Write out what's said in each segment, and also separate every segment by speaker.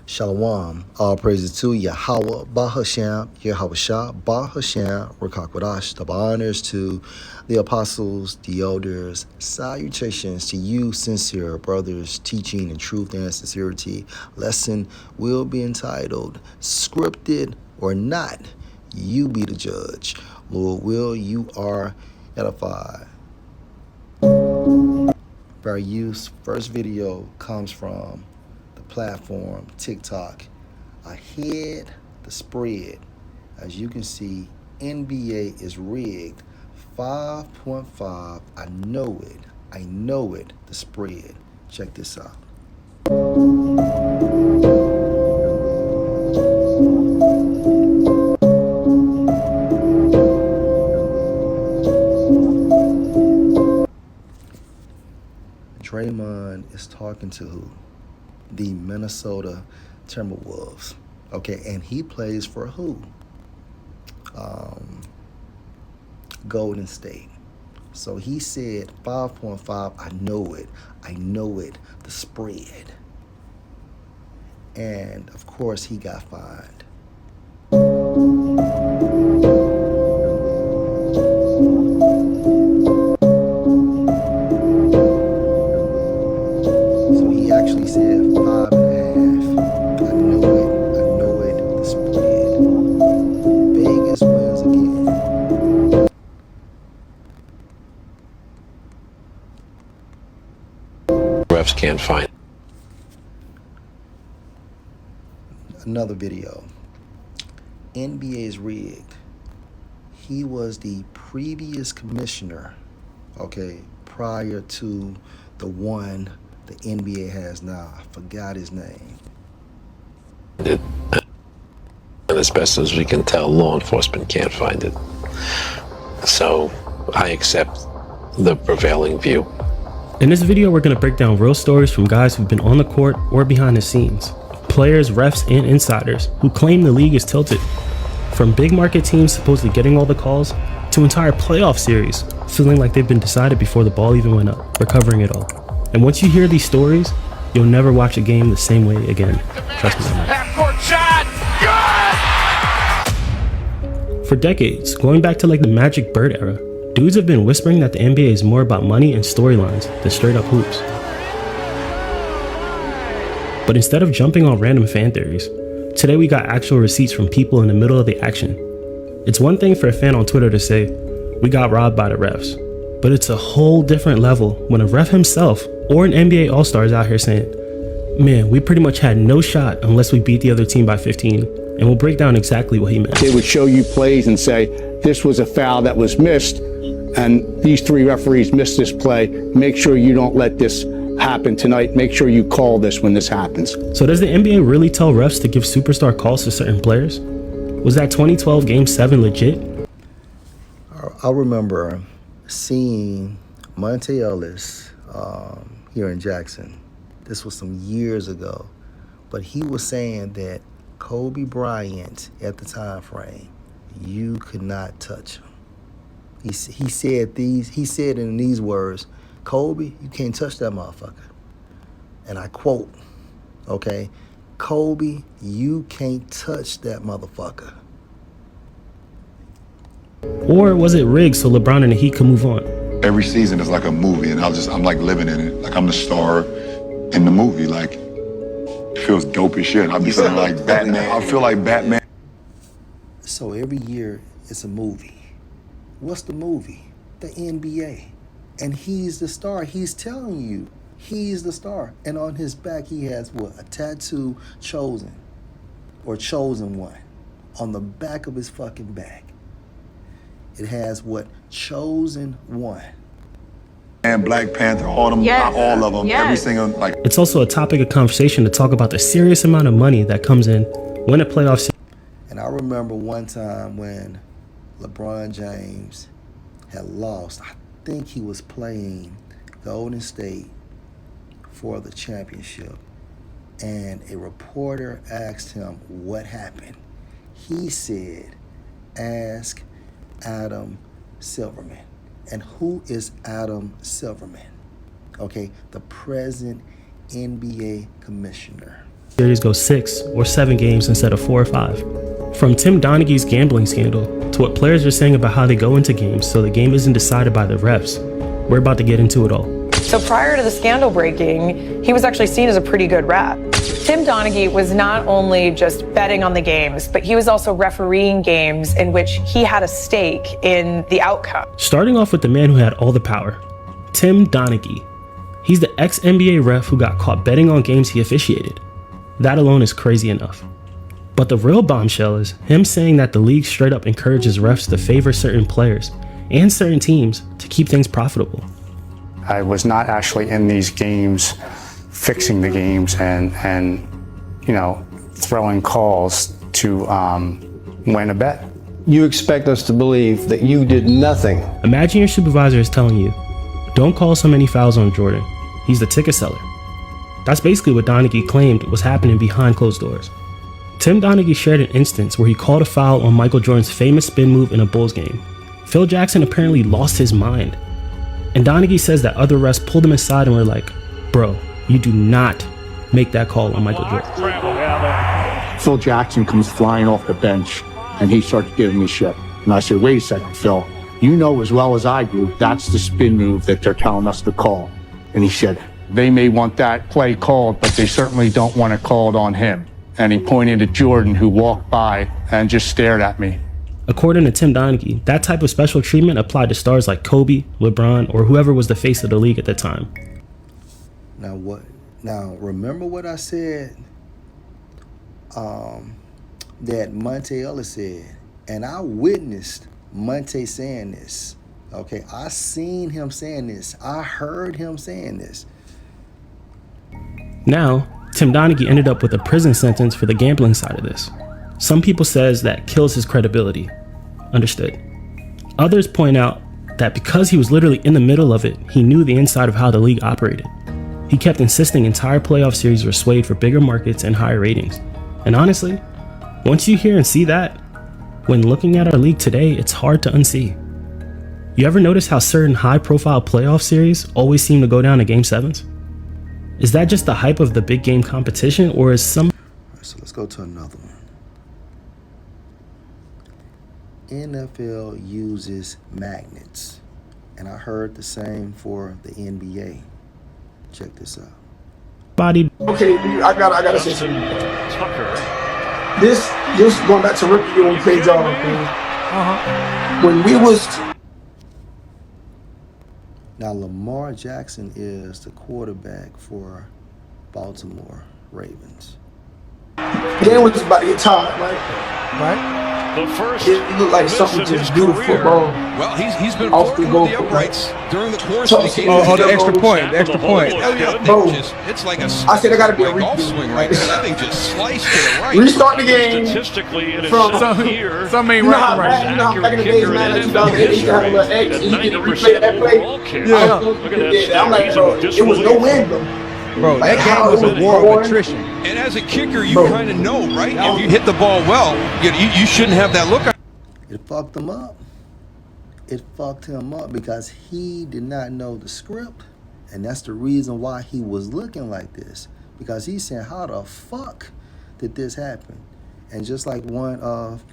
Speaker 1: Shalom, all praises to Yahweh, Bahasham, Yahweh Bahasham, Rakakwadash. The honors to the apostles, the elders, salutations to you, sincere brothers, teaching in truth and sincerity. Lesson will be entitled, Scripted or Not, You Be the Judge. Lord will, you are edified. Our use first video comes from the platform TikTok. Ahead the spread. As you can see, NBA is rigged. 5.5. I know it. I know it. The spread. Check this out. Draymond is talking to who? The Minnesota Timberwolves. Okay, and he plays for who? Golden State. So he said 5.5, I know it. I know it. The spread. And of course he got fined. So he actually said 5.5. I know it, the spread. Vegas wins again.
Speaker 2: Refs can't find.
Speaker 1: Another video. NBA is rigged. He was the previous commissioner, okay, prior to the one the NBA has now. I forgot his name.
Speaker 2: And as best as we can tell, law enforcement can't find it. So I accept the prevailing view.
Speaker 3: In this video, we're going to break down real stories from guys who've been on the court or behind the scenes. Players, refs, and insiders who claim the league is tilted. From big market teams supposedly getting all the calls, to entire playoff series feeling like they've been decided before the ball even went up. We're covering it all. And once you hear these stories, you'll never watch a game the same way again. Trust me on that. Half-court shot! Good! For decades, going back to like the Magic Bird era, dudes have been whispering that the NBA is more about money and storylines than straight up hoops. But instead of jumping on random fan theories, today we got actual receipts from people in the middle of the action. It's one thing for a fan on Twitter to say, we got robbed by the refs. But it's a whole different level when a ref himself or an NBA All-Star is out here saying, man, we pretty much had no shot unless we beat the other team by 15. And we'll break down exactly what he meant.
Speaker 4: They would show you plays and say, this was a foul that was missed, and these three referees missed this play. Make sure you don't let this happen tonight. Make sure you call this when this happens.
Speaker 3: So does the NBA really tell refs to give superstar calls to certain players? Was that 2012 Game 7 legit?
Speaker 1: I remember seeing Monte Ellis here in Jackson. This was some years ago. But he was saying that Kobe Bryant, at the time frame, you could not touch him. He said in these words, Kobe, you can't touch that motherfucker. And I quote, okay, Kobe, you can't touch that motherfucker.
Speaker 3: Or was it rigged so LeBron and the Heat could move on?
Speaker 5: Every season is like a movie, and I'm like living in it. Like I'm the star in the movie. Like it feels dope as shit. I be feeling like Batman. I feel like Batman.
Speaker 1: So every year it's a movie. What's the movie? The NBA. And he's the star. He's telling you he's the star. And on his back he has what? A tattoo, chosen. Or chosen one. On the back of his fucking back. It has what? Chosen one.
Speaker 5: And Black Panther, all them,
Speaker 6: Yes.
Speaker 5: all of them,
Speaker 6: Yes.
Speaker 5: every single, like.
Speaker 3: It's also a topic of conversation to talk about the serious amount of money that comes in when a playoff series.
Speaker 1: And I remember one time when LeBron James had lost. I think he was playing Golden State for the championship. And a reporter asked him what happened. He said, ask Adam Silverman. And who is Adam Silverman? Okay, the present NBA commissioner.
Speaker 3: series go 6 or 7 games instead of 4 or 5. From Tim Donaghy's gambling scandal to what players are saying about how they go into games so the game isn't decided by the refs, we're about to get into it all.
Speaker 6: So prior to the scandal breaking, he was actually seen as a pretty good rep. Tim Donaghy was not only just betting on the games, but he was also refereeing games in which he had a stake in the outcome.
Speaker 3: Starting off with the man who had all the power, Tim Donaghy. He's the ex-NBA ref who got caught betting on games he officiated. That alone is crazy enough. But the real bombshell is him saying that the league straight up encourages refs to favor certain players and certain teams to keep things profitable.
Speaker 4: I was not actually in these games fixing the games and throwing calls to win a bet.
Speaker 7: You expect us to believe that you did nothing.
Speaker 3: Imagine your supervisor is telling you, don't call so many fouls on Jordan. He's the ticket seller. That's basically what Donaghy claimed was happening behind closed doors. Tim Donaghy shared an instance where he called a foul on Michael Jordan's famous spin move in a Bulls game. Phil Jackson apparently lost his mind. And Donaghy says that other refs pulled him aside and were like, bro, you do not make that call on Michael Jordan.
Speaker 4: Phil Jackson comes flying off the bench and he starts giving me shit. And I said, wait a second, Phil, you know as well as I do, that's the spin move that they're telling us to call. And he said, they may want that play called, but they certainly don't want it called on him. And he pointed at Jordan, who walked by and just stared at me.
Speaker 3: According to Tim Donaghy, that type of special treatment applied to stars like Kobe, LeBron, or whoever was the face of the league at the time.
Speaker 1: Now remember what I said that Monte Ellis said, and I witnessed Monte saying this. Okay, I seen him saying this. I heard him saying this.
Speaker 3: Now, Tim Donaghy ended up with a prison sentence for the gambling side of this. Some people says that kills his credibility. Understood. Others point out that because he was literally in the middle of it, he knew the inside of how the league operated. He kept insisting entire playoff series were swayed for bigger markets and higher ratings. And honestly, once you hear and see that, when looking at our league today, it's hard to unsee. You ever notice how certain high-profile playoff series always seem to go down to Game 7s? Is that just the hype of the big game competition, or is some...
Speaker 1: All right, so let's go to another one. NFL uses magnets, and I heard the same for the NBA. Check this out.
Speaker 3: body?
Speaker 8: Okay, I gotta say something. This going back to rookie year when we played y'all. When we was
Speaker 1: Now, Lamar Jackson is the quarterback for Baltimore Ravens.
Speaker 8: the game was about to get tied, right? It looked like something just beautiful football.
Speaker 9: Well, he's been
Speaker 8: Off the
Speaker 9: flirting
Speaker 8: goal
Speaker 9: with the
Speaker 8: for
Speaker 9: uprights during the course
Speaker 8: So-
Speaker 9: of the game.
Speaker 8: Oh,
Speaker 7: the extra point, the extra point.
Speaker 9: Oh, yeah,
Speaker 8: Bro,
Speaker 9: it's like a
Speaker 8: I said I gotta be a
Speaker 9: golf
Speaker 8: repeat.
Speaker 9: swing right there. That thing just sliced to the right.
Speaker 8: Restart the game
Speaker 10: Statistically, in
Speaker 8: from
Speaker 10: a year,
Speaker 7: Some ain't
Speaker 8: you know how
Speaker 7: right.
Speaker 8: back, you know how back in the days, man, like 2008, you had a little X and you get to replay that play.
Speaker 7: Yeah.
Speaker 10: Look at that.
Speaker 8: I'm like, bro, it was no win, though.
Speaker 7: Bro,
Speaker 8: Like,
Speaker 7: that
Speaker 8: how
Speaker 7: game was
Speaker 8: it
Speaker 7: a
Speaker 8: was
Speaker 7: war
Speaker 8: going.
Speaker 7: of attrition.
Speaker 9: And as a kicker, you
Speaker 8: Bro.
Speaker 9: kind of know, right? If you hit the ball well, you shouldn't have that look.
Speaker 1: It fucked him up. It fucked him up because he did not know the script. And that's the reason why he was looking like this. Because he said, how the fuck did this happen? And just like one of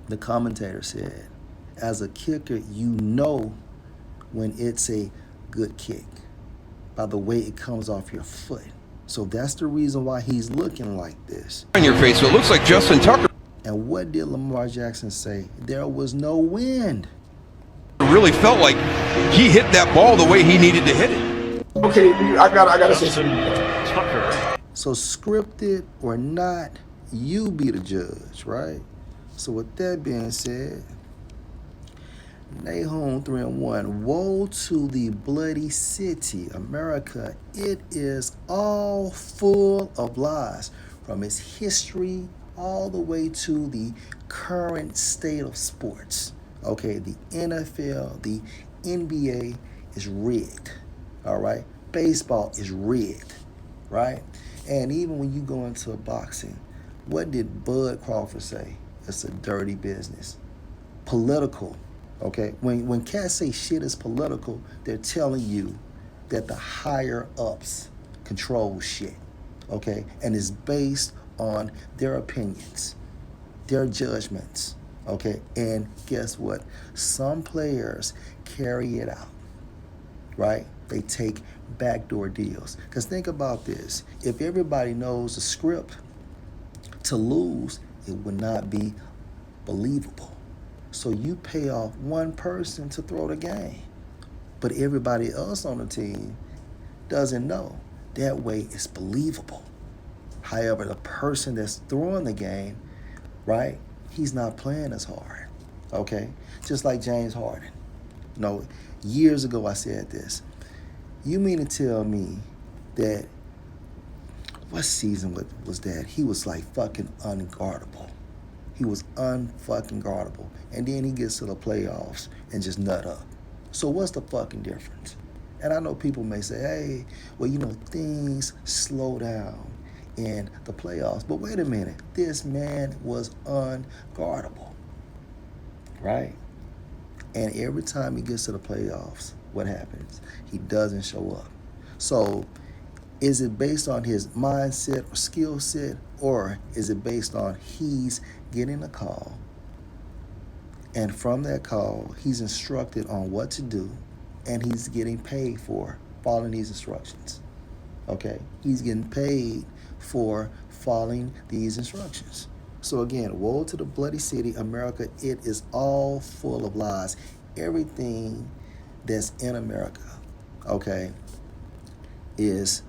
Speaker 1: the commentators said, as a kicker, you know when it's a good kick by the way it comes off your foot. So that's the reason why he's looking like this.
Speaker 9: On your face, so it looks like Justin Tucker
Speaker 1: And what did Lamar Jackson say? There was no wind.
Speaker 9: really felt like he hit that ball the way he needed to hit it.
Speaker 8: Okay, I gotta say something.
Speaker 1: So scripted or not, you be the judge, right? So with that being said, Nahum 3-1. Woe to the bloody city, America. It is all full of lies, from its history all the way to the current state of sports. Okay, the NFL, the NBA is rigged. All right, baseball is rigged, right? And even when you go into boxing, what did Bud Crawford say? It's a dirty business. Political. Okay, when cats say shit is political, they're telling you that the higher ups control shit. okay? And it's based on their opinions, their judgments, okay? And guess what? Some players carry it out, right? They take backdoor deals. Because think about this. If everybody knows the script, to lose, it would not be believable. So you pay off one person to throw the game, but everybody else on the team doesn't know. That way it's believable. However, the person that's throwing the game, right, he's not playing as hard, okay? Just like James Harden. No, years ago I said this. You mean to tell me that, what season was that? He was like fucking unguardable. He was unfucking guardable. And then he gets to the playoffs and just nut up. So what's the fucking difference? And I know people may say, hey, well, you know, things slow down in the playoffs. But wait a minute, this man was unguardable, right? And every time he gets to the playoffs, what happens? He doesn't show up. So is it based on his mindset or skill set, or is it based on he's getting a call, and from that call, he's instructed on what to do, and he's getting paid for following these instructions, okay? He's getting paid for following these instructions. So again, woe to the bloody city, America. It is all full of lies. Everything that's in America, okay, is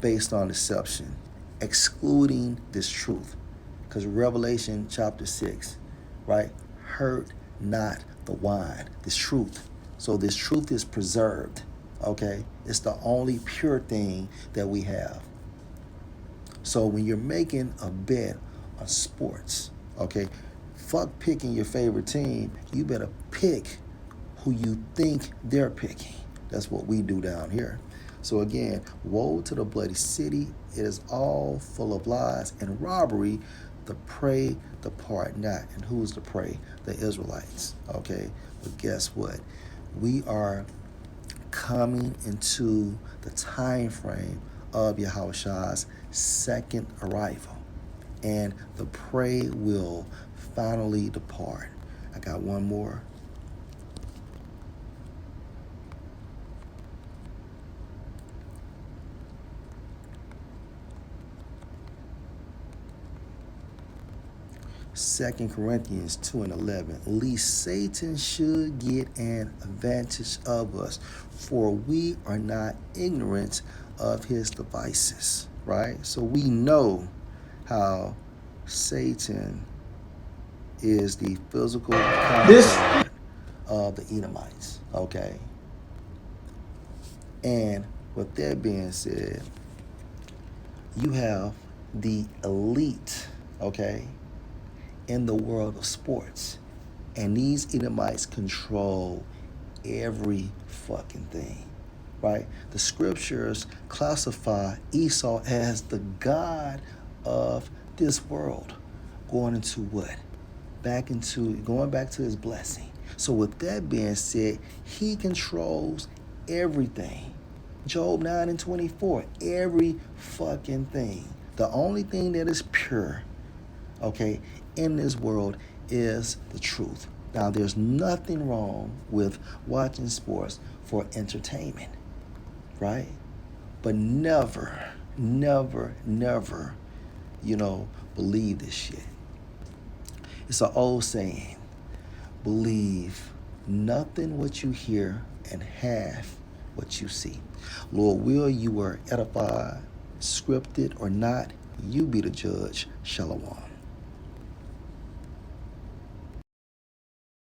Speaker 1: based on deception, excluding this truth. Because Revelation chapter 6, right? Hurt not the wine, this truth. So this truth is preserved, okay? It's the only pure thing that we have. So when you're making a bet on sports, okay, fuck picking your favorite team. You better pick who you think they're picking. That's what we do down here. So again, woe to the bloody city. It is all full of lies and robbery. The prey depart not. And who's the prey? The Israelites, okay? But guess what? We are coming into the time frame of Yahushua's second arrival. And the prey will finally depart. I got one more. Second Corinthians 2:11. Lest Satan should get an advantage of us, for we are not ignorant of his devices, right? So we know how Satan is the physical counterpart of the Edomites, okay? And with that being said, you have the elite, okay, in the world of sports. And these Edomites control every fucking thing, right? The scriptures classify Esau as the god of this world, going into what? Going back to his blessing. So with that being said, he controls everything. Job 9:24, every fucking thing. The only thing that is pure, okay, in this world is the truth. Now, there's nothing wrong with watching sports for entertainment, right? But never, never, never, believe this shit. It's an old saying, believe nothing what you hear and half what you see. Lord, will you were edified, scripted or not, you be the judge. Shalom.